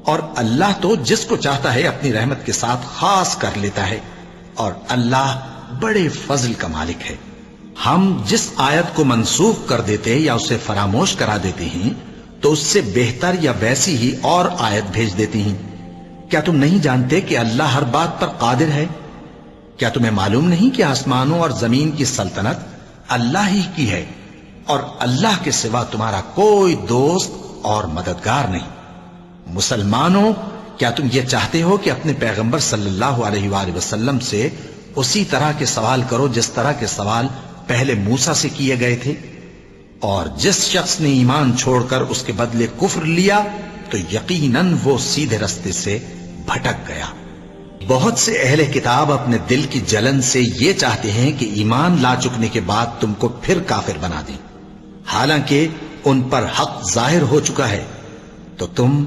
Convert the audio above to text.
اور اللہ تو جس کو چاہتا ہے اپنی رحمت کے ساتھ خاص کر لیتا ہے، اور اللہ بڑے فضل کا مالک ہے۔ ہم جس آیت کو منسوخ کر دیتے یا اسے فراموش کرا دیتے ہیں تو اس سے بہتر یا ویسی ہی اور آیت بھیج دیتی ہیں۔ کیا تم نہیں جانتے کہ اللہ ہر بات پر قادر ہے؟ کیا تمہیں معلوم نہیں کہ آسمانوں اور زمین کی سلطنت اللہ ہی کی ہے، اور اللہ کے سوا تمہارا کوئی دوست اور مددگار نہیں؟ مسلمانوں، کیا تم یہ چاہتے ہو کہ اپنے پیغمبر صلی اللہ علیہ وآلہ وسلم سے اسی طرح کے سوال کرو جس طرح کے سوال پہلے موسیٰ سے کیے گئے تھے؟ اور جس شخص نے ایمان چھوڑ کر اس کے بدلے کفر لیا تو یقیناً وہ سیدھے رستے سے بھٹک گیا۔ بہت سے اہل کتاب اپنے دل کی جلن سے یہ چاہتے ہیں کہ ایمان لا چکنے کے بعد تم کو پھر کافر بنا دیں، حالانکہ ان پر حق ظاہر ہو چکا ہے، تو تم